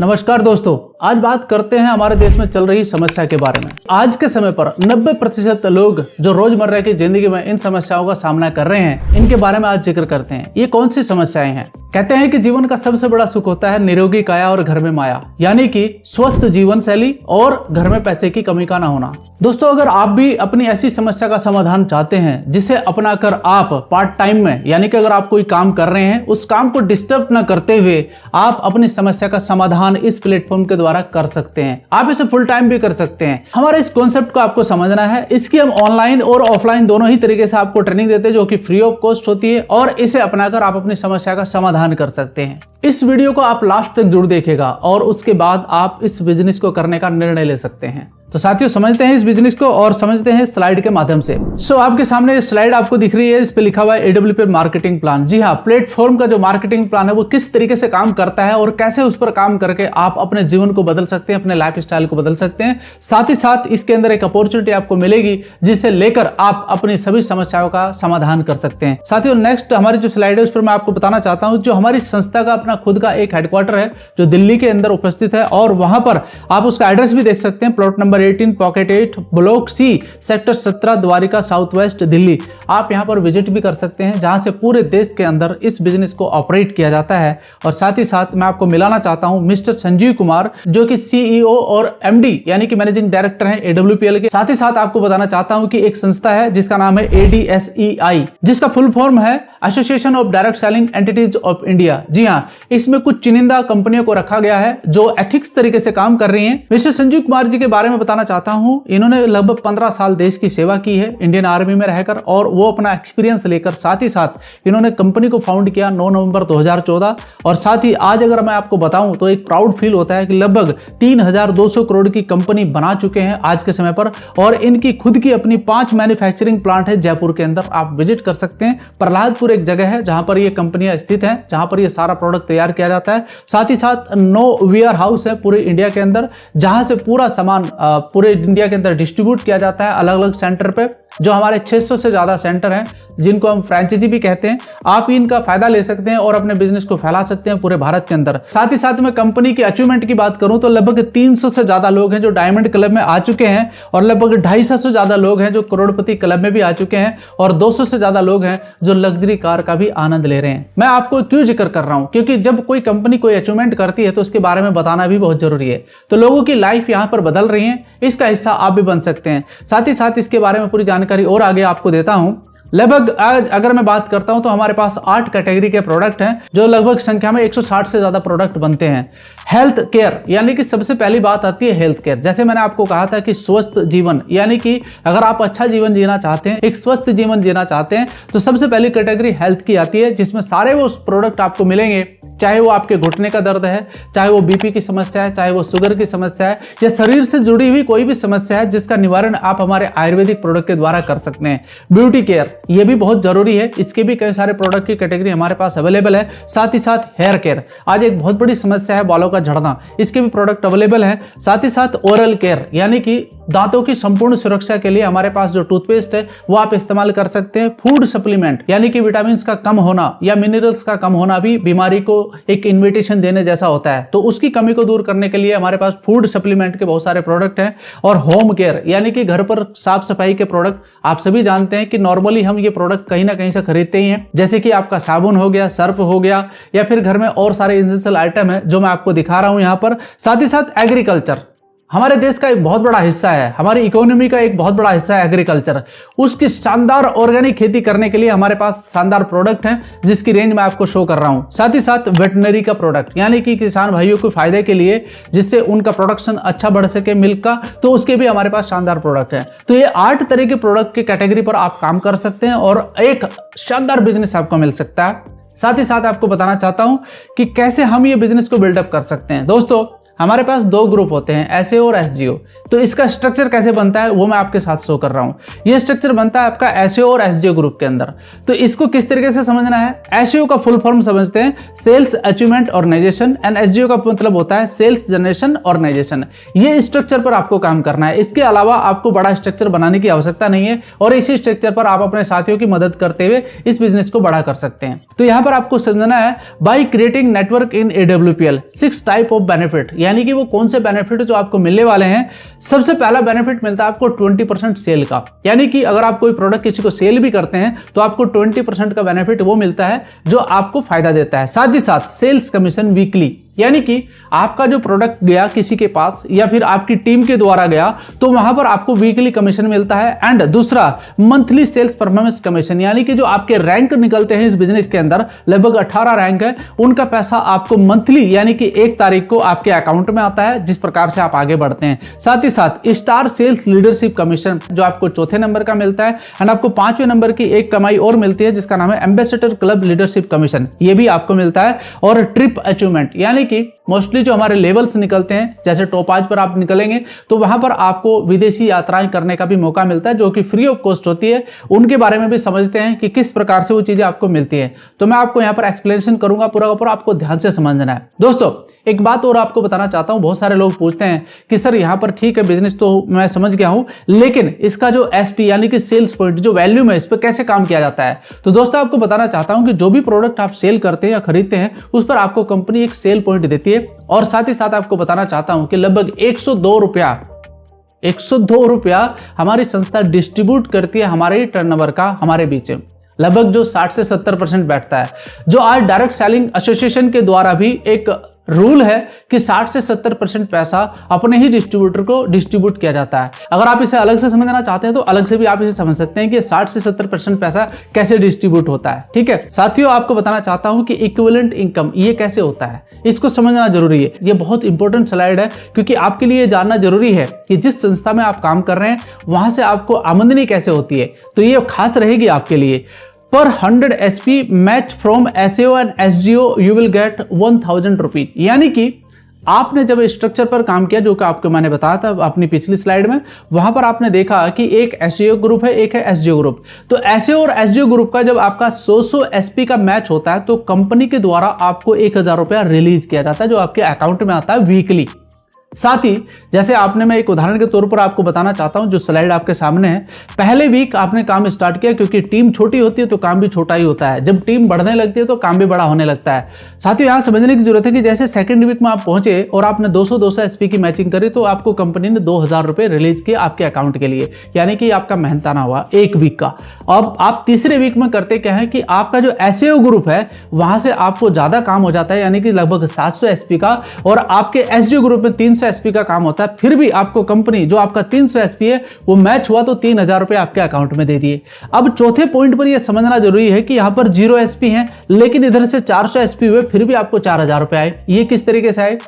नमस्कार दोस्तों, आज बात करते हैं हमारे देश में चल रही समस्या के बारे में। आज के समय पर 90% लोग जो रोजमर्रा की जिंदगी में इन समस्याओं का सामना कर रहे हैं, इनके बारे में आज जिक्र करते हैं। ये कौन सी समस्याएं हैं? कहते हैं कि जीवन का सबसे बड़ा सुख होता है निरोगी काया और घर में माया, यानी कि स्वस्थ जीवन शैली और घर में पैसे की कमी का ना होना। दोस्तों, अगर आप भी अपनी ऐसी समस्या का समाधान चाहते हैं जिसे अपनाकर आप पार्ट टाइम में, यानी कि अगर आप कोई काम कर रहे हैं उस काम को डिस्टर्ब न करते हुए आप अपनी समस्या का समाधान इस प्लेटफॉर्म के द्वारा कर सकते हैं। आप इसे फुल टाइम भी कर सकते हैं। हमारे इस कॉन्सेप्ट को आपको समझना है। इसकी हम ऑनलाइन और ऑफलाइन दोनों ही तरीके से आपको ट्रेनिंग देते हैं, जो कि फ्री ऑफ कॉस्ट होती है, और इसे अपनाकर आप अपनी समस्या का समाधान कर सकते हैं। इस वीडियो को आप लास्ट तक जरूर देखिएगा और उसके बाद आप इस बिजनेस को करने का निर्णय ले सकते हैं। तो साथियों, समझते हैं इस बिजनेस को और समझते हैं स्लाइड के माध्यम से। आपके सामने स्लाइड आपको दिख रही है, इस पे लिखा हुआ है AWP मार्केटिंग प्लान। जी हाँ, प्लेटफॉर्म का जो मार्केटिंग प्लान है वो किस तरीके से काम करता है और कैसे उस पर काम करके आप अपने जीवन को बदल सकते हैं, अपने लाइफ स्टाइल को बदल सकते हैं। साथ ही साथ इसके अंदर एक अपॉर्चुनिटी आपको मिलेगी जिसे लेकर आप अपनी सभी समस्याओं का समाधान कर सकते हैं। साथियों, नेक्स्ट हमारी जो स्लाइड है उस पर मैं आपको बताना चाहता हूं, जो हमारी संस्था का अपना खुद का एक हेडक्वार्टर है जो दिल्ली के अंदर उपस्थित है, और वहां पर आप उसका एड्रेस भी देख सकते हैं। Plot number 18 pocket 8 block C sector 17 Dwarka south west Delhi. आप यहां पर विजिट भी कर सकते हैं, जहां से पूरे देश के अंदर इस बिजनेस को ऑपरेट किया जाता है। और साथ ही साथ मैं आपको मिलाना चाहता हूं मिस्टर संजीव कुमार, जो कि CEO और MD यानी कि मैनेजिंग डायरेक्टर हैं AWPL के। साथ ही साथ आपको बताना चाहता हूं कि एक संस्था है जिसका नाम है ADSEI, जिसका फुल फॉर्म है association of direct selling entities of India. जी हाँ, इसमें कुछ चुनिंदा कंपनियों को रखा गया है जो एथिक्स तरीके से काम कर रही हैं। मिस्टर संजीव कुमार जी के बारे में बताना चाहता हूं, इन्होंने लगभग 15 साल देश की सेवा की है इंडियन आर्मी में रहकर, और वो अपना एक्सपीरियंस लेकर साथ ही साथ इन्होंने कंपनी को फाउंड किया 9 नवंबर 2014। और साथ ही आज अगर मैं आपको बताऊं तो एक प्राउड फील होता है कि लगभग 3200 करोड़ की कंपनी बना चुके हैं आज के समय पर, और इनकी खुद की अपनी 5 मैन्युफैक्चरिंग प्लांट है जयपुर के अंदर। आप विजिट कर सकते हैं। प्रहलादपुर एक जगह है जहां पर ये कंपनियां स्थित हैं, जहां पर ये सारा प्रोडक्ट तैयार किया जाता है। साथ ही साथ 9 वेयर हाउस है पूरे इंडिया के अंदर, जहां से पूरा सामान पूरे इंडिया के अंदर डिस्ट्रीब्यूट किया जाता है अलग अलग सेंटर पे, जो हमारे 600 से ज्यादा सेंटर हैं जिनको हम फ्रेंचाइजी भी कहते हैं। आप इनका फायदा ले सकते हैं और अपने बिजनेस को फैला सकते हैं पूरे भारत के अंदर। साथ ही साथ मैं कंपनी की अचीवमेंट की बात करूं तो लगभग 300 से ज्यादा लोग हैं जो डायमंड क्लब में आ चुके हैं, और लगभग 250 से ज्यादा लोग हैं जो करोड़पति क्लब में भी आ चुके हैं, और 200 से ज्यादा लोग हैं जो लग्जरी कार का भी आनंद ले रहे हैं। मैं आपको क्यों जिक्र कर रहा हूं? क्योंकि जब कोई कंपनी कोई अचीवमेंट करती है तो उसके बारे में बताना भी बहुत जरूरी है। तो लोगों की लाइफ यहां पर बदल रही है, इसका हिस्सा आप भी बन सकते हैं। साथ ही साथ इसके बारे में पूरी जानकारी और आगे आपको देता हूं। लगभग आज अगर मैं बात करता हूं तो हमारे पास 8 कैटेगरी के प्रोडक्ट हैं, जो लगभग संख्या में 160 से ज्यादा प्रोडक्ट बनते हैं। हेल्थ केयर, यानी कि सबसे पहली बात आती है हेल्थ केयर। जैसे मैंने आपको कहा था कि स्वस्थ जीवन, यानी कि अगर आप अच्छा जीवन जीना चाहते हैं, एक स्वस्थ जीवन जीना चाहते हैं, तो सबसे पहली कैटेगरी हेल्थ की आती है, जिसमें सारे वो प्रोडक्ट आपको मिलेंगे, चाहे वो आपके घुटने का दर्द है, चाहे वो BP की समस्या है, चाहे वो शुगर की समस्या है, या शरीर से जुड़ी हुई कोई भी समस्या है जिसका निवारण आप हमारे आयुर्वेदिक प्रोडक्ट के द्वारा कर सकते हैं। ब्यूटी केयर, ये भी बहुत जरूरी है, इसके भी कई सारे प्रोडक्ट की कैटेगरी हमारे पास अवेलेबल है। साथ ही साथ हेयर केयर, आज एक बहुत बड़ी समस्या है बालों का झड़ना, इसके भी प्रोडक्ट अवेलेबल है। साथ ही साथ ओरल केयर, यानी कि दांतों की संपूर्ण सुरक्षा के लिए हमारे पास जो टूथपेस्ट है वो आप इस्तेमाल कर सकते हैं। फूड सप्लीमेंट, यानी कि विटामिन का कम होना या मिनरल्स का कम होना भी बीमारी को एक इन्विटेशन देने जैसा होता है, तो उसकी कमी को दूर करने के लिए हमारे पास फूड सप्लीमेंट के बहुत सारे प्रोडक्ट हैं। और होम केयर, यानी कि घर पर साफ सफाई के प्रोडक्ट, आप सभी जानते हैं कि नॉर्मली हम ये प्रोडक्ट कहीं ना कहीं से खरीदते ही हैं, जैसे कि आपका साबुन हो गया, सर्फ हो गया, या फिर घर में और सारे एसेंशियल आइटम है जो मैं आपको दिखा रहा हूं यहां पर। साथ ही साथ एग्रीकल्चर, हमारे देश का एक बहुत बड़ा हिस्सा है, हमारी इकोनॉमी का एक बहुत बड़ा हिस्सा है एग्रीकल्चर। उसकी शानदार ऑर्गेनिक खेती करने के लिए हमारे पास शानदार प्रोडक्ट हैं, जिसकी रेंज मैं आपको शो कर रहा हूं। साथ ही साथ वेटनरी का प्रोडक्ट, यानी कि किसान भाइयों के फायदे के लिए, जिससे उनका प्रोडक्शन अच्छा बढ़ सके मिल्क का, तो उसके भी हमारे पास शानदार प्रोडक्ट है। तो ये 8 तरह के प्रोडक्ट की कैटेगरी पर आप काम कर सकते हैं और एक शानदार बिजनेस आपको मिल सकता है। साथ ही साथ आपको बताना चाहता हूं कि कैसे हम ये बिजनेस को बिल्डअप कर सकते हैं। दोस्तों, हमारे पास दो ग्रुप होते हैं, एसएओ और एसजीओ। तो इसका स्ट्रक्चर कैसे बनता है वो मैं आपके साथ शो कर रहा हूं। ये स्ट्रक्चर बनता है आपका एसएओ और एसजीओ ग्रुप के अंदर। तो इसको किस तरीके से समझना है, एसएओ का फुल फॉर्म समझते हैं सेल्स अचीवमेंट ऑर्गेनाइजेशन, एंड एसजीओ का मतलब होता है सेल्स जनरेशन ऑर्गेनाइजेशन। ये स्ट्रक्चर पर आपको काम करना है, इसके अलावा आपको बड़ा स्ट्रक्चर बनाने की आवश्यकता नहीं है और इसी स्ट्रक्चर पर आप अपने साथियों की मदद करते हुए इस बिजनेस को बड़ा कर सकते हैं। तो यहां पर आपको समझना है by creating network in AWPL 6 type of benefit, यानी कि वो कौन से बेनिफिट जो आपको मिलने वाले हैं। सबसे पहला बेनिफिट मिलता है आपको 20% सेल का, यानी कि अगर आप कोई प्रोडक्ट किसी को सेल भी करते हैं तो आपको 20% का बेनिफिट वो मिलता है जो आपको फायदा देता है। साथ ही साथ सेल्स कमीशन वीकली, यानी कि आपका जो प्रोडक्ट गया किसी के पास या फिर आपकी टीम के द्वारा गया तो वहां पर आपको वीकली कमीशन मिलता है। एंड दूसरा मंथली सेल्स परफॉर्मेंस कमीशन, यानी कि जो आपके रैंक निकलते हैं इस बिजनेस के अंदर, लगभग 18 रैंक है, उनका पैसा आपको मंथली यानी कि 1 तारीख को आपके अकाउंट में आता है, जिस प्रकार से आप आगे बढ़ते हैं। साथ ही साथ स्टार सेल्स लीडरशिप कमीशन जो आपको चौथे नंबर का मिलता है। एंड आपको 5वें नंबर की एक कमाई और मिलती है जिसका नाम है एम्बेसडर क्लब लीडरशिप कमीशन, ये भी आपको मिलता है। और ट्रिप अचीवमेंट, यानी कि मोस्टली जो हमारे लेवल्स निकलते हैं, जैसे टॉप 5 पर आप निकलेंगे तो वहां पर आपको विदेशी यात्राएं करने का भी मौका मिलता है जो कि फ्री ऑफ कॉस्ट होती है। उनके बारे में भी समझते हैं कि किस प्रकार से वो चीजें आपको मिलती है। तो मैं आपको यहां पर एक्सप्लेनेशन करूंगा पूरा का पूरा, आपको ध्यान से समझना है। दोस्तों एक बात और आपको बताना चाहता हूं, बहुत सारे लोग पूछते हैं कि सर यहां पर ठीक है बिजनेस तो मैं समझ गया हूं, लेकिन इसका जो एसपी यानी कि सेल्स पॉइंट जो वैल्यू है इस पर कैसे काम किया जाता है। तो दोस्तों आपको बताना चाहता हूं कि जो भी प्रोडक्ट आप सेल करते हैं या खरीदते हैं उस पर आपको कंपनी एक सेल पॉइंट देती है। और साथ ही साथ आपको बताना चाहता हूं कि लगभग 102 रुपया हमारी संस्था डिस्ट्रीब्यूट करती है हमारे टर्नओवर का हमारे बीच में, लगभग जो 60 से 70% बैठता है। जो आज डायरेक्ट सेलिंग एसोसिएशन के द्वारा भी एक रूल है कि 60 से 70% पैसा अपने ही डिस्ट्रीब्यूटर को डिस्ट्रीब्यूट किया जाता है। अगर आप इसे अलग से समझना चाहते हैं तो अलग से भी आप इसे समझ सकते हैं कि 60 से 70% पैसा कैसे डिस्ट्रीब्यूट होता है। ठीक है साथियों, आपको बताना चाहता हूं कि इक्विवेलेंट इनकम ये कैसे होता है, इसको समझना जरूरी है। ये बहुत इंपॉर्टेंट स्लाइड है क्योंकि आपके लिए जानना जरूरी है कि जिस संस्था में आप काम कर रहे हैं वहां से आपको आमदनी कैसे होती है। तो ये खास रहेगी आपके लिए। पर 100 SP match from SAO and SGO you will get 1000 rupees, यानी कि आपने जब स्ट्रक्चर पर काम किया जो कि आपको मैंने बताया था अपनी पिछली स्लाइड में, वहां पर आपने देखा कि एक एसएओ ग्रुप है, एक है एसजीओ ग्रुप। तो एसएओ और एसजीओ ग्रुप का जब आपका 100 SP का मैच होता है तो कंपनी के द्वारा आपको 1000 रुपया रिलीज किया जाता है जो आपके अकाउंट में आता है वीकली। साथ ही जैसे आपने, मैं एक उदाहरण के तौर पर आपको बताना चाहता हूं, जो स्लाइड आपके सामने है, पहले वीक आपने काम स्टार्ट किया, क्योंकि टीम छोटी होती है तो काम भी छोटा ही होता है, जब टीम बढ़ने लगती है तो काम भी बड़ा होने लगता है। साथियों यहां समझने की जरूरत है कि जैसे सेकंड वीक में आप पहुंचे और आपने 200 SP की मैचिंग करी तो आपको कंपनी ने 2000 रुपए रिलीज किए आपके अकाउंट के लिए, यानी कि आपका मेहनताना हुआ एक वीक का। अब आप तीसरे वीक में करते क्या है कि आपका जो एसएओ ग्रुप है वहां से आपको ज्यादा काम हो जाता है, यानी कि लगभग 700 SP का, और आपके एसजीओ ग्रुप में 300 SP का काम होता है। फिर भी आपको कंपनी जो आपका 300 SP है वो मैच हुआ तो 3000 रुपए आपके अकाउंट में दे दिए। अब चौथे पॉइंट पर यह समझना जरूरी है कि यहां पर 0 SP है लेकिन इधर से 400 SP हुए, फिर भी आपको 4000 रुपए आए। ये किस तरीके से आए?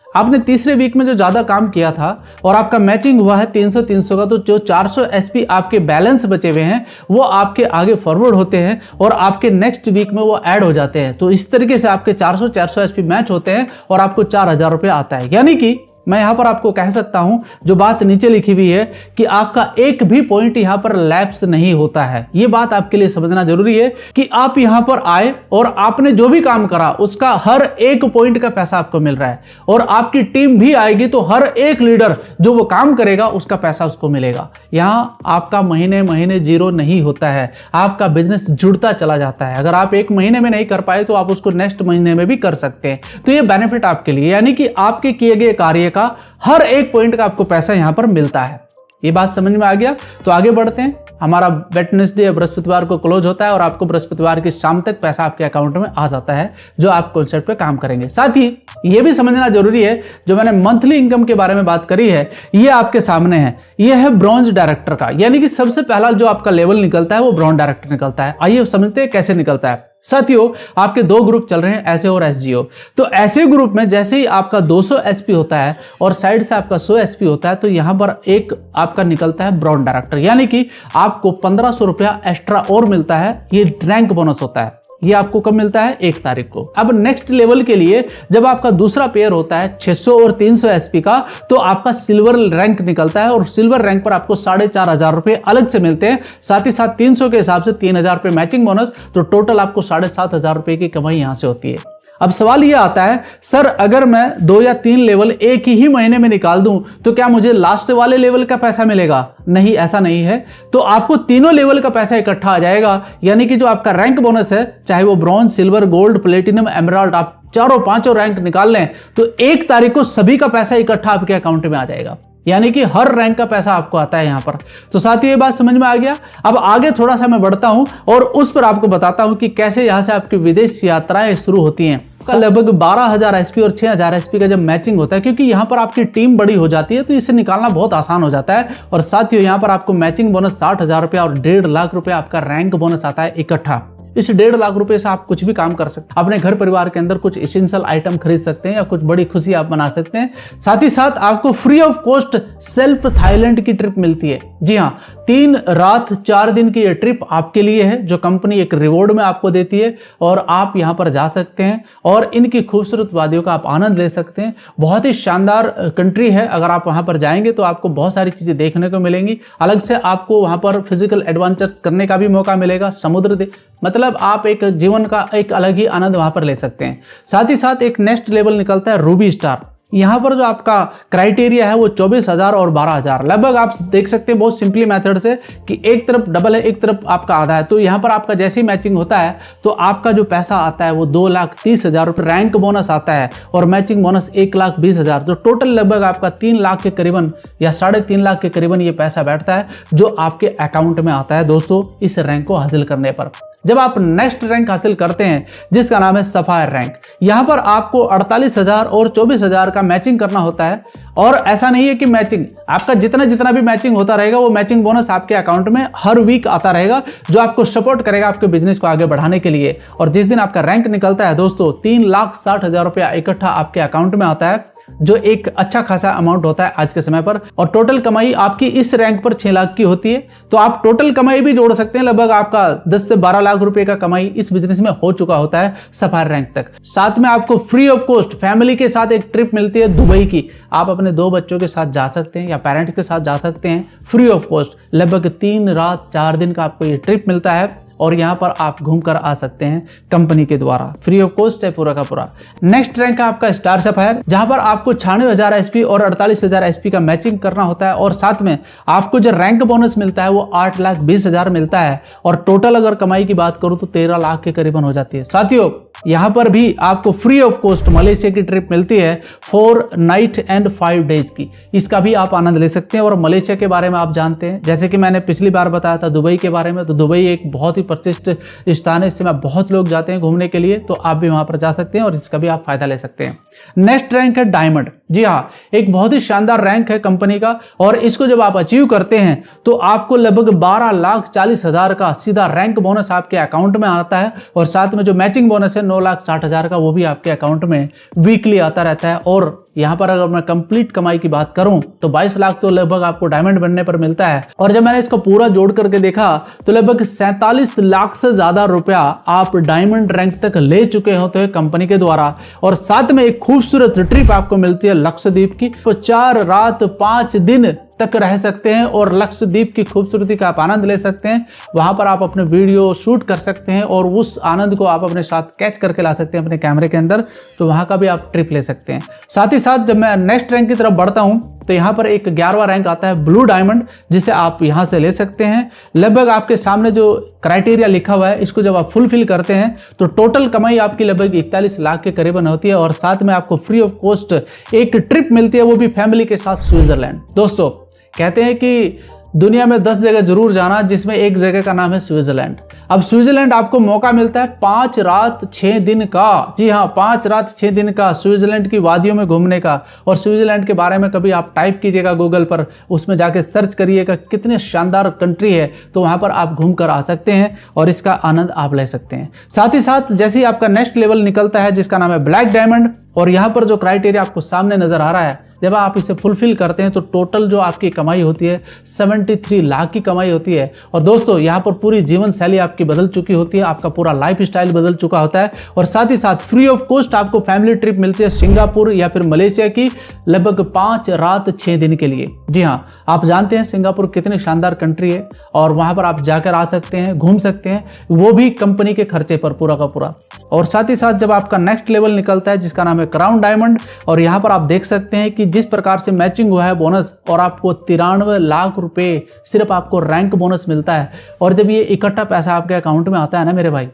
आपने तीसरे वीक में जो ज्यादा काम किया था और आपका मैचिंग हुआ है 300 का, तो जो 400 SP आपके बैलेंस बचे हुए हैं वो आपके आगे फॉरवर्ड होते हैं और आपके नेक्स्ट वीक में वो ऐड हो जाते हैं। तो इस तरीके से आपके 400 SP मैच होते हैं और आपको 4000 रुपए आता है। यानी कि मैं यहां पर आपको कह सकता हूं जो बात नीचे लिखी हुई है कि आपका एक भी पॉइंट यहां पर लैप्स नहीं होता है। यह बात आपके लिए समझना जरूरी है कि आप यहां पर आए और आपने जो भी काम करा उसका हर एक पॉइंट का पैसा आपको मिल रहा है, और आपकी टीम भी आएगी तो हर एक लीडर जो वो काम करेगा उसका पैसा उसको मिलेगा। यहां आपका महीने महीने जीरो नहीं होता है, आपका बिजनेस जुड़ता चला जाता है। अगर आप एक महीने में नहीं कर पाए तो आप उसको नेक्स्ट महीने में भी कर सकते हैं। तो ये बेनिफिट आपके लिए, यानी कि आपके किए गए कार्य का हर एक पॉइंट का आपको पैसा यहां पर मिलता है। ये बात समझ में आ गया? तो आगे बढ़ते हैं। हमारा वेडनेसडे बृहस्पतिवार को क्लोज होता है और आपको बृहस्पतिवार की शाम तक पैसा आपके अकाउंट में आ जाता है जो आप कॉन्सेप्ट पे काम करेंगे। साथ ही ये भी समझना जरूरी है, जो मैंने मंथली इनकम के बारे में बात करी है ये आपके सामने है। ये है ब्रॉन्ज डायरेक्टर का, यानी कि सबसे पहला जो आपका लेवल निकलता है वो ब्रॉन्ज डायरेक्टर निकलता है। आइए समझते हैं कैसे निकलता है। साथियों आपके दो ग्रुप चल रहे हैं, एसएओ और एसजीओ। तो एसएओ ग्रुप में जैसे ही आपका 200 SP होता है और साइड से आपका 100 SP होता है तो यहां पर एक आपका निकलता है ब्रॉन्ज डायरेक्टर, यानी कि आपको 1500 रुपया एक्स्ट्रा और मिलता है। ये रैंक बोनस होता है। ये आपको कब मिलता है? 1 तारीख को। अब नेक्स्ट लेवल के लिए जब आपका दूसरा पेयर होता है 600 और 300 एसपी का, तो आपका सिल्वर रैंक निकलता है और सिल्वर रैंक पर आपको 4,500 रुपए अलग से मिलते हैं। साथ ही साथ 300 के हिसाब से 3,000 रुपए मैचिंग बोनस, तो टोटल आपको 7,500 रुपए की कमाई यहां से होती है। अब सवाल यह आता है, सर अगर मैं 2 या 3 लेवल एक ही महीने में निकाल दूं तो क्या मुझे लास्ट वाले लेवल का पैसा मिलेगा? नहीं, ऐसा नहीं है। तो आपको तीनों लेवल का पैसा इकट्ठा आ जाएगा, यानी कि जो आपका रैंक बोनस है, चाहे वो bronze, silver, gold, platinum, emerald, आप चारों पांचों रैंक निकाल लें तो 1 तारीख को सभी का पैसा इकट्ठा आपके अकाउंट में आ जाएगा, यानी कि हर रैंक का पैसा आपको आता है यहां पर। तो साथियों, ये बात समझ में आ गया। अब आगे थोड़ा सा मैं बढ़ता हूं और उस पर आपको बताता हूं कि कैसे यहां से आपकी विदेश यात्राएं शुरू होती हैं। लगभग 12,000 एसपी और 6,000 एसपी का जब मैचिंग होता है, क्योंकि यहां पर आपकी टीम बड़ी हो जाती है तो इसे निकालना बहुत आसान हो जाता है। और साथियों, यहां पर आपको मैचिंग बोनस 60,000 रुपया और 1.5 लाख रुपया आपका रैंक बोनस आता है इकट्ठा। इस 1.5 लाख रुपए से आप कुछ भी काम कर सकते हैं, अपने घर परिवार के अंदर कुछ एसेंशियल आइटम खरीद सकते हैं या कुछ बड़ी खुशी आप बना सकते हैं। साथ ही साथ आपको free of cost self Thailand की ट्रिप मिलती है। जी हाँ, 3 रात 4 दिन की ये ट्रिप आपके लिए है, जो कंपनी एक रिवॉर्ड में आपको देती है और आप यहां पर जा सकते हैं और इनकी खूबसूरत वादियों का आप आनंद ले सकते हैं। बहुत ही शानदार कंट्री है। अगर आप वहां पर जाएंगे तो आपको बहुत सारी चीजें देखने को मिलेंगी। अलग से आपको वहां पर फिजिकल एडवेंचर्स करने का भी मौका मिलेगा। समुद्र मतलब आप एक जीवन का एक अलग ही आनंद वहां पर ले सकते हैं। साथ ही साथ एक नेक्स्ट लेवल निकलता है रूबी स्टार। यहां पर जो आपका क्राइटेरिया है वो 24,000 और 12,000 लगभग आप देख सकते हैं बहुत सिंपली मेथड से कि एक तरफ डबल है, एक तरफ आपका आधा है। तो यहां पर आपका जैसे ही मैचिंग होता है तो आपका जो पैसा आता है वो 2,30,000 रुपये रैंक बोनस आता है और मैचिंग बोनस 1,20,000। तो टोटल लगभग आपका 3 लाख के करीबन या 3.5 लाख के करीबन ये पैसा बैठता है जो आपके अकाउंट में आता है दोस्तों, इस रैंक को हासिल करने पर। जब आप नेक्स्ट रैंक हासिल करते हैं जिसका नाम है सफायर रैंक, यहां पर आपको 48,000 और 24,000 का मैचिंग करना होता है। और ऐसा नहीं है कि मैचिंग आपका जितना भी मैचिंग होता रहेगा वो मैचिंग बोनस आपके अकाउंट में हर वीक आता रहेगा, जो आपको सपोर्ट करेगा आपके बिजनेस को आगे बढ़ाने के लिए। और जिस दिन आपका रैंक निकलता है दोस्तों, 3,60,000 रुपया इकट्ठा आपके अकाउंट में आता है, जो एक अच्छा खासा अमाउंट होता है आज के समय पर। और टोटल कमाई आपकी इस रैंक पर 6 लाख की होती है। तो आप टोटल कमाई भी जोड़ सकते हैं, लगभग आपका 10 से 12 लाख रुपए का कमाई इस बिजनेस में हो चुका होता है सफायर रैंक तक। साथ में आपको फ्री ऑफ कॉस्ट फैमिली के साथ एक ट्रिप मिलती है दुबई की। आप अपने 2 बच्चों के साथ जा सकते हैं या पेरेंट्स के साथ जा सकते हैं फ्री ऑफ कॉस्ट। लगभग 3 रात 4 दिन का आपको ये ट्रिप मिलता है और यहां पर आप घूमकर आ सकते हैं कंपनी के द्वारा, फ्री ऑफ कॉस्ट है पूरा का पूरा। नेक्स्ट रैंक है आपका स्टार सफायर, जहां पर आपको 96,000 एसपी और 48,000 एसपी का मैचिंग करना होता है और साथ में आपको जो रैंक बोनस मिलता है वो 8,20,000 मिलता है और टोटल अगर कमाई की बात करूं तो 13 लाख के करीबन हो जाती है। साथियों, यहां पर भी आपको फ्री ऑफ कॉस्ट मलेशिया की ट्रिप मिलती है 4 नाइट एंड 5 डेज की। इसका भी आप आनंद ले सकते हैं। और मलेशिया के बारे में आप जानते हैं, जैसे कि मैंने पिछली बार बताया था दुबई के बारे में, तो दुबई एक बहुत ही प्रतिष्ठित स्थान है, इससे में बहुत लोग जाते हैं घूमने के लिए, तो आप भी वहां पर जा सकते हैं और इसका भी आप फायदा ले सकते हैं। नेक्स्ट रैंक है डायमंड। जी हाँ, एक बहुत ही शानदार रैंक है कंपनी का और इसको जब आप अचीव करते हैं तो आपको लगभग 12,40,000 का सीधा रैंक बोनस आपके अकाउंट में आता है और साथ में जो मैचिंग बोनस है 9,60,000 का वो भी आपके अकाउंट में वीकली आता रहता है। और यहां पर अगर मैं कंप्लीट कमाई की बात करूं तो 22 लाख तो लगभग आपको डायमंड बनने पर मिलता है। और जब मैंने इसको पूरा जोड़ करके देखा तो लगभग 47 लाख से ज्यादा रुपया आप डायमंड रैंक तक ले चुके होते हैं कंपनी के द्वारा। और साथ में एक खूबसूरत ट्रिप आपको मिलती है लक्षद्वीप की, तो 4 रात 5 दिन तक रह सकते हैं और लक्षद्वीप की खूबसूरती का आप आनंद ले सकते हैं। वहां पर आप अपने वीडियो शूट कर सकते हैं और उस आनंद को आप अपने साथ कैच करके ला सकते हैं अपने कैमरे के अंदर, तो वहां का भी आप ट्रिप ले सकते हैं। साथ ही साथ जब मैं नेक्स्ट रैंक की तरफ बढ़ता हूं तो यहां पर एक 11वां रैंक आता है ब्लू डायमंड, जिसे आप यहां से ले सकते हैं। लगभग आपके सामने जो क्राइटेरिया लिखा हुआ है इसको जब आप फुलफिल करते हैं तो टोटल कमाई आपकी लगभग 41 लाख के करीबन होती है और साथ में आपको फ्री ऑफ कॉस्ट एक ट्रिप मिलती है, वो भी फैमिली के साथ स्विट्जरलैंड। दोस्तों, कहते हैं कि दुनिया में 10 जगह जरूर जाना, जिसमें एक जगह का नाम है स्विट्जरलैंड। अब स्विट्जरलैंड आपको मौका मिलता है 5 रात 6 दिन का, जी हाँ 5 रात 6 दिन का स्विट्जरलैंड की वादियों में घूमने का। और स्विट्जरलैंड के बारे में कभी आप टाइप कीजिएगा गूगल पर, उसमें जाके सर्च करिएगा कितने शानदार कंट्री है, तो वहां पर आप घूम कर आ सकते हैं और इसका आनंद आप ले सकते हैं। साथ ही साथ जैसे ही आपका नेक्स्ट लेवल निकलता है जिसका नाम है ब्लैक डायमंड, और यहां पर जो क्राइटेरिया आपको सामने नजर आ रहा है जब आप इसे फुलफिल करते हैं तो टोटल जो आपकी कमाई होती है 73 लाख की कमाई होती है। और दोस्तों यहाँ पर पूरी जीवन शैली आपकी बदल चुकी होती है, आपका पूरा लाइफ स्टाइल बदल चुका होता है और साथ ही साथ फ्री ऑफ कॉस्ट आपको फैमिली ट्रिप मिलती है सिंगापुर या फिर मलेशिया की लगभग 5 रात 6 दिन के लिए। जी हाँ, आप जानते हैं सिंगापुर कितनी शानदार कंट्री है और वहां पर आप जाकर आ सकते हैं, घूम सकते हैं, वो भी कंपनी के खर्चे पर पूरा का पूरा। और साथ ही साथ जब आपका नेक्स्ट लेवल निकलता है जिसका नाम है क्राउन डायमंड, और यहाँ पर आप देख सकते हैं कि जिस प्रकार से मैचिंग हुआ है बोनस और आपको 93 लाख रुपए सिर्फ आपको रैंक बोनस मिलता है। और जब ये इकट्ठा पैसा आपके अकाउंट में आता है ना मेरे भाई,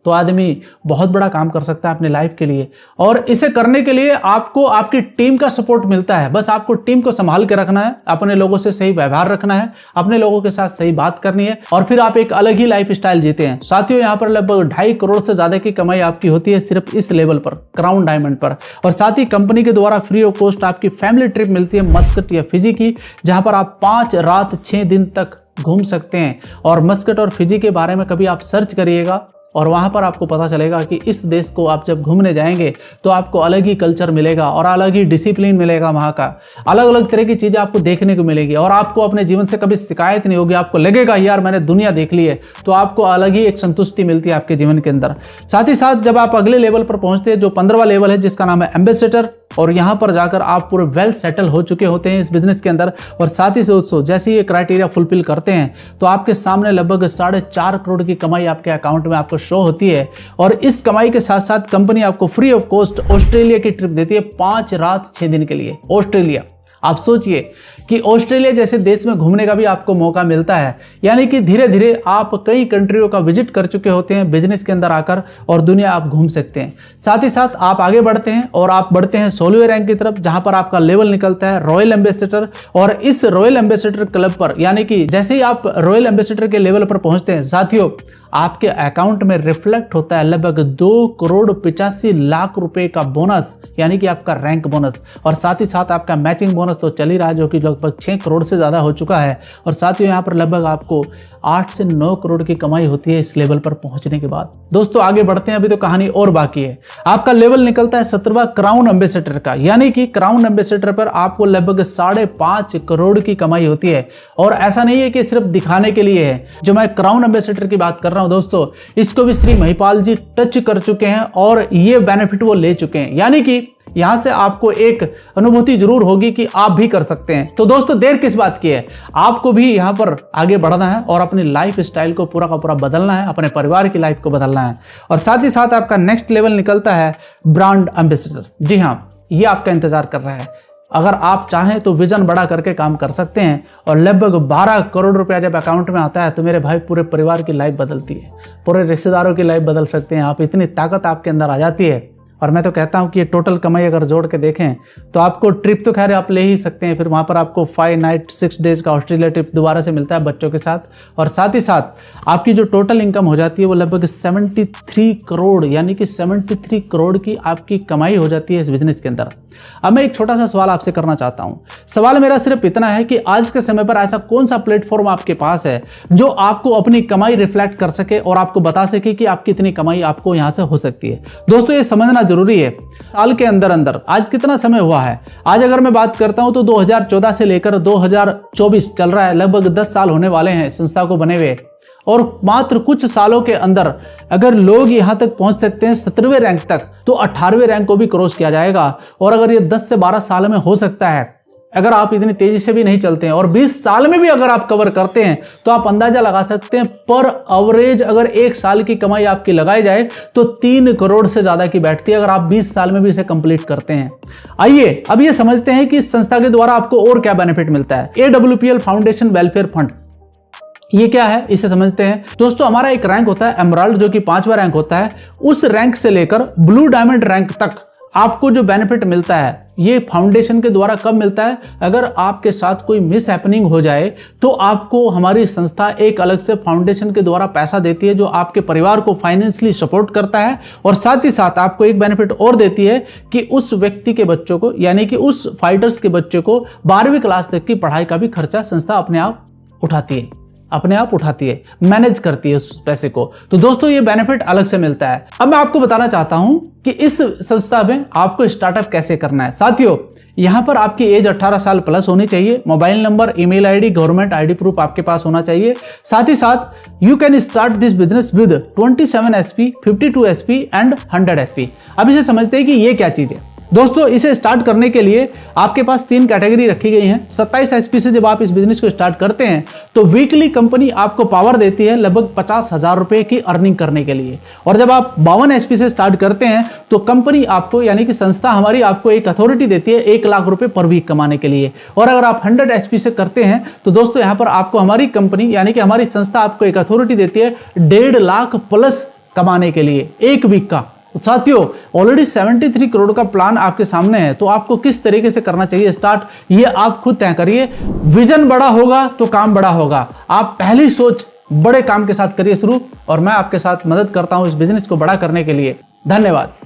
तो आदमी बहुत बड़ा काम कर सकता है अपने लाइफ के लिए। और इसे करने के लिए आपको आपकी टीम का सपोर्ट मिलता है। बस आपको टीम को संभाल के रखना है, अपने लोगों से सही व्यवहार रखना है, अपने लोगों के साथ सही बात करनी है और फिर आप एक अलग ही लाइफ स्टाइल जीते हैं। साथियों, यहाँ पर लगभग 2.5 करोड़ से ज्यादा की कमाई आपकी होती है सिर्फ इस लेवल पर, क्राउन डायमंड पर। और साथ ही कंपनी के द्वारा फ्री ऑफ कॉस्ट आपकी फैमिली ट्रिप मिलती है मस्कट या फिजी की, जहां पर आप 5 रात 6 दिन तक घूम सकते हैं। और मस्कट और फिजी के बारे में कभी आप सर्च करिएगा और वहां पर आपको पता चलेगा कि इस देश को आप जब घूमने जाएंगे तो आपको अलग ही कल्चर मिलेगा और अलग ही डिसिप्लिन मिलेगा, वहां का अलग अलग तरह की चीजें आपको देखने को मिलेगी और आपको अपने जीवन से कभी शिकायत नहीं होगी। आपको लगेगा यार मैंने दुनिया देख ली है, तो आपको अलग ही एक संतुष्टि मिलती है आपके जीवन के अंदर। साथ ही साथ जब आप अगले लेवल पर पहुंचते हैं जो 15वां लेवल है जिसका नाम है एम्बेसडर, और यहां पर जाकर आप पूरे वेल सेटल हो चुके होते हैं इस बिजनेस के अंदर। और साथ ही दोस्तों जैसे ये क्राइटेरिया फुलफिल करते हैं तो आपके सामने लगभग 4.5 करोड़ की कमाई आपके अकाउंट में आपको शो होती है। और इस कमाई के साथ साथ कंपनी आपको फ्री ऑफ कॉस्ट ऑस्ट्रेलिया की ट्रिप देती है 5 रात 6 दिन के लिए। ऑस्ट्रेलिया, आप सोचिए कि ऑस्ट्रेलिया जैसे देश में घूमने का भी आपको मौका मिलता है, यानी कि धीरे धीरे आप कई कंट्रियों का विजिट कर चुके होते हैं बिजनेस के अंदर आकर और दुनिया आप घूम सकते हैं। साथ ही साथ आप आगे बढ़ते हैं और आप बढ़ते हैं 16वें रैंक की तरफ, जहां पर आपका लेवल निकलता है रॉयल एम्बेसडर। और इस रॉयल एम्बेसडर क्लब पर, यानी कि जैसे ही आप रॉयल एम्बेसडर के लेवल पर पहुंचते हैं साथियों, आपके अकाउंट में रिफ्लेक्ट होता है लगभग 2 करोड़ 85 लाख रुपए का बोनस, यानी कि आपका रैंक बोनस। और साथ ही साथ आपका मैचिंग बोनस तो चल ही रहा है जो कि लगभग 6 करोड़ से ज्यादा हो चुका है। और साथ ही यहाँ पर लगभग आपको 8 से 9 करोड़ की कमाई होती है इस लेवल पर पहुंचने के बाद। दोस्तों आगे बढ़ते हैं, अभी तो कहानी और बाकी है। आपका लेवल निकलता है 17वां क्राउन एम्बेसडर का, यानी कि क्राउन एम्बेसडर पर आपको लगभग 5.5 करोड़ की कमाई होती है। और ऐसा नहीं है कि सिर्फ दिखाने के लिए है। जो मैं क्राउन एम्बेसडर की बात कर रहा हूं दोस्तों, इसको भी श्री महिपाल जी टच कर चुके हैं और ये बेनिफिट वो ले चुके हैं, यानी कि यहां से आपको एक अनुभूति जरूर होगी कि आप भी कर सकते हैं। तो दोस्तों देर किस बात की है, आपको भी यहां पर आगे बढ़ना है और अपनी लाइफ स्टाइल को पूरा का पूरा बदलना है, अपने परिवार की लाइफ को बदलना है। और साथ ही साथ आपका नेक्स्ट लेवल निकलता है ब्रांड एम्बेसडर। जी हां, ये आपका इंतजार कर रहा है। अगर आप चाहें तो विजन बड़ा करके काम कर सकते हैं और लगभग 12 करोड़ रुपया जब अकाउंट में आता है तो मेरे भाई पूरे परिवार की लाइफ बदलती है, पूरे रिश्तेदारों की लाइफ बदल सकते हैं आप। इतनी ताकत आपके अंदर आ जाती है। और मैं तो कहता हूं कि ये टोटल कमाई अगर जोड़ के देखें तो आपको ट्रिप तो खैर आप ले ही सकते हैं, फिर वहां पर आपको 5 नाइट 6 डेज का ऑस्ट्रेलिया ट्रिप दोबारा से मिलता है बच्चों के साथ। और साथ ही साथ आपकी जो टोटल इनकम हो जाती है वो लगभग 73 करोड़, यानी कि 73 करोड़ की आपकी कमाई हो जाती है इस बिजनेस के अंदर। अब मैं एक छोटा सा सवाल आपसे करना चाहता हूं। सवाल मेरा सिर्फ इतना है कि आज के समय पर ऐसा कौन सा प्लेटफॉर्म आपके पास है जो आपको अपनी कमाई रिफ्लेक्ट कर सके और आपको बता सके कि आपकी इतनी कमाई आपको यहां से हो सकती है। दोस्तों ये समझना जरूरी है। साल के अंदर अंदर आज कितना समय हुआ है, आज अगर मैं बात करता हूं तो 2014 से लेकर 2024 चल रहा है, लगभग 10 साल होने वाले हैं संस्था को बने हुए। और मात्र कुछ सालों के अंदर अगर लोग यहां तक पहुंच सकते हैं 17वें रैंक तक, तो 18वें रैंक को भी क्रॉस किया जाएगा। और अगर ये 10 से 12 साल में हो सकता है, अगर आप इतनी तेजी से भी नहीं चलते हैं, और 20 साल में भी अगर आप कवर करते हैं, तो आप अंदाजा लगा सकते हैं पर एवरेज अगर 1 साल की कमाई आपकी लगाई जाए तो 3 करोड़ से ज्यादा की बैठती है अगर आप 20 साल में भी इसे कंप्लीट करते हैं। आइए अब ये समझते हैं कि इस संस्था के द्वारा आपको और क्या बेनिफिट मिलता है। AWPL फाउंडेशन वेलफेयर फंड, ये क्या है इसे समझते हैं। दोस्तों हमारा एक रैंक होता है एमराल्ड, जो कि 5वां रैंक होता है। उस रैंक से लेकर ब्लू डायमंड रैंक तक आपको जो बेनिफिट मिलता है ये फाउंडेशन के द्वारा कब मिलता है, अगर आपके साथ कोई मिस हैपनिंग हो जाए तो आपको हमारी संस्था एक अलग से फाउंडेशन के द्वारा पैसा देती है जो आपके परिवार को फाइनेंशियली सपोर्ट करता है। और साथ ही साथ आपको एक बेनिफिट और देती है कि उस व्यक्ति के बच्चों को, यानी कि उस फाइटर्स के बच्चों को 12वीं क्लास तक की पढ़ाई का भी खर्चा संस्था अपने आप उठाती है। अपने आप उठाती है, मैनेज करती है उस पैसे को। तो दोस्तों ये बेनिफिट अलग से मिलता है। अब मैं आपको बताना चाहता हूं कि इस संस्था में आपको स्टार्टअप कैसे करना है। साथियों, यहां पर आपकी एज 18 साल प्लस होनी चाहिए, mobile number, email ID, government ID proof आपके पास होना चाहिए। साथ ही साथ you can start this business with 27 SP, 52 SP and 100 SP. अब इसे समझते हैं कि ये क्या चीज है। दोस्तों इसे स्टार्ट करने के लिए आपके पास 3 कैटेगरी रखी गई हैं। 27 एसपी से जब आप इस बिजनेस को स्टार्ट करते हैं तो वीकली कंपनी आपको पावर देती है लगभग 50,000 रुपए की अर्निंग करने के लिए। और जब आप 52 एसपी से स्टार्ट करते हैं तो कंपनी आपको यानी कि संस्था हमारी आपको एक अथॉरिटी देती है 1 लाख रुपए पर वीक कमाने के लिए। और अगर आप 100 एसपी से करते हैं तो दोस्तों यहां पर आपको हमारी कंपनी यानी कि हमारी संस्था आपको एक अथॉरिटी देती है 1.5 लाख प्लस कमाने के लिए 1 वीक का। साथियों ऑलरेडी 73 करोड़ का प्लान आपके सामने है, तो आपको किस तरीके से करना चाहिए स्टार्ट, ये आप खुद तय करिए। विजन बड़ा होगा तो काम बड़ा होगा। आप पहली सोच बड़े काम के साथ करिए शुरू, और मैं आपके साथ मदद करता हूं इस बिजनेस को बड़ा करने के लिए। धन्यवाद।